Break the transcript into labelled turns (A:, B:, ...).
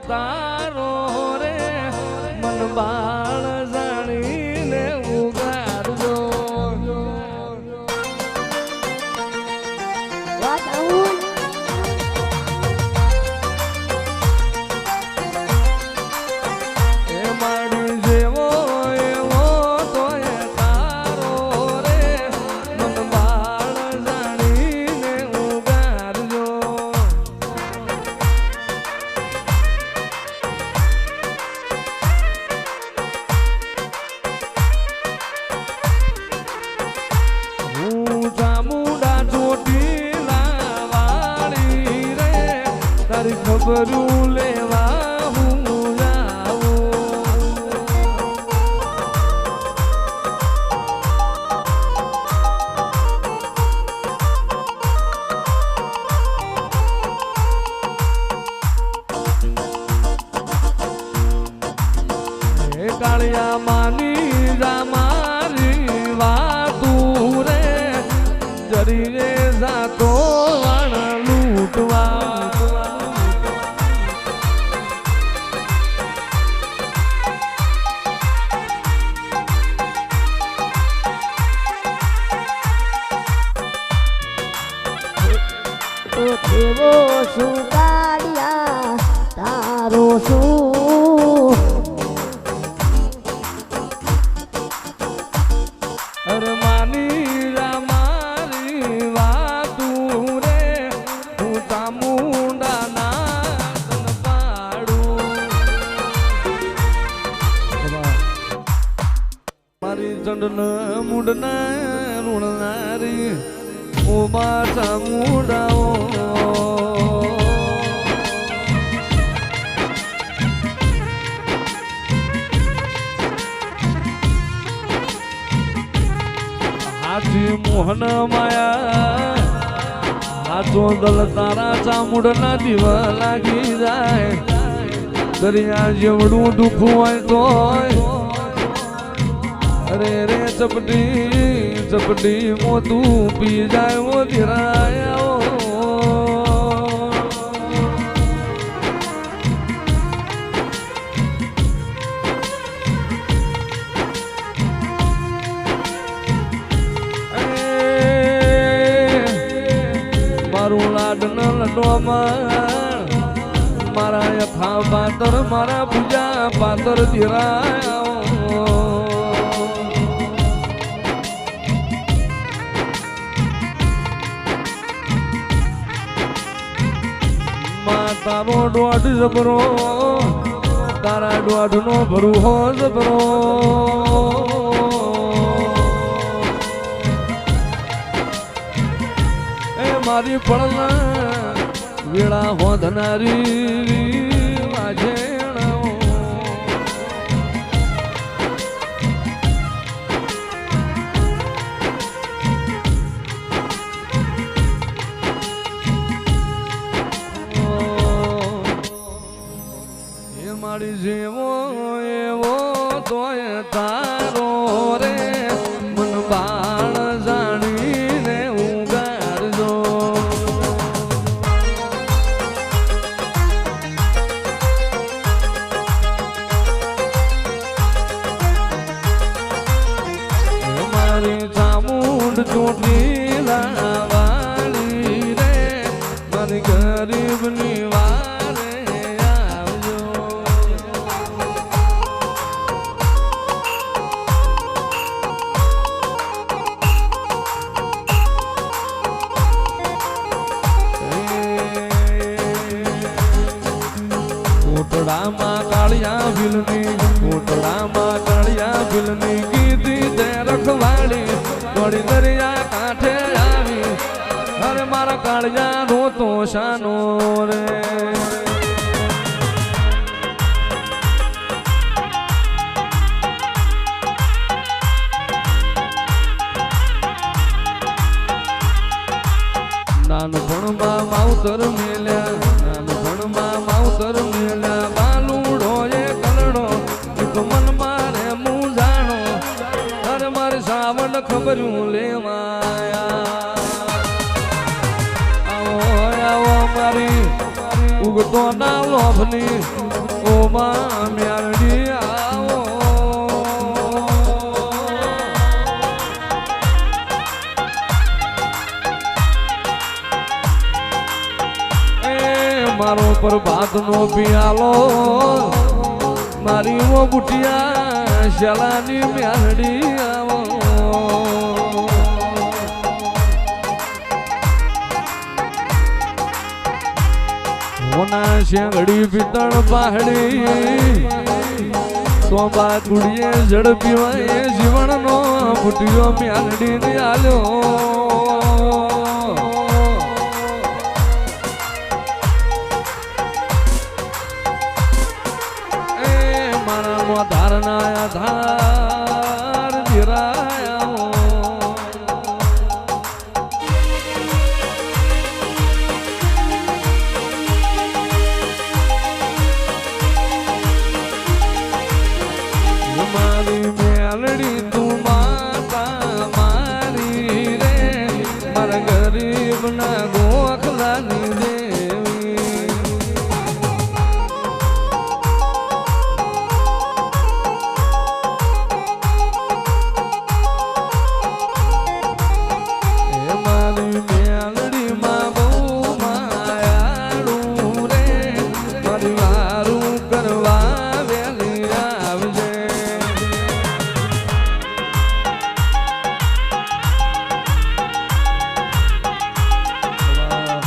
A: તારો રે મન બાળ જાણીને ઉગાડજો એ માડી જેવો એવો તોય તારો રે મન બાળ જાણીને ઉગાડજો ચામુંડા ચોટીલા વાળી રે તારી ખબરું લેવા હું આવું એ કાળિયા માની રામારી વાતું રે જરીને જાતો વાણ લૂટવા
B: એવો શું કાઢ્યા તારો શું
A: અરે માની રામારી વાતું રે હું ચામુંડા ના પાડું મારી ચંડન મુંડના ઋણનારી ઉમા ચામુંડાઓ હાથી મોહન માયા હાથો દલ તારા ચામુંડના દીવા લાગી જાય દરિયા જેવડું દુઃખ હોય તોય અરે રે ચપટી મોતું પી જાય ઓ ધીરાયા મારું લાડન લડવામાં મારા યથા પાતર મારા પૂજા પાતર ધીરાયા તારો દોઢ જબરો તારા દોઢ નો ભરું હો જબરો એ મારી પડના વેળા હોધનારી માજે મારી જેવો એવો તોય તારો રે મન બાળ જાણીને ઉગાડજો મારી ચામુંડ ચોટીલા વાળી રે મારી ગરીબની કોટડામાં કાળિયા ભીલની કીધી તે રખવાડી વળી દરિયા કાંઠે આવી અરે મારા કાળિયા નો તો શાનો રે નાનપણમાં માવતર મેલ્યા બાલુડો એ કલડો મન મારે મું જાણો અરે મારે સાવણ ખબરું લેવાયા આવો મારી ઉગતો ના લોભની ઓમાં મ્યારડી આવો એ મારો પ્રભાત નો પિયાલો મારી ઓ બુટિયા શાલાની મ્યારડી આવો મોના શેંગડી પિત્તળ પહાડી તો બા કુડીએ ઝડપી હોય જીવનનો બુટિયો મ્યારડી ને આલ્યો એ મારા ધારના આધાર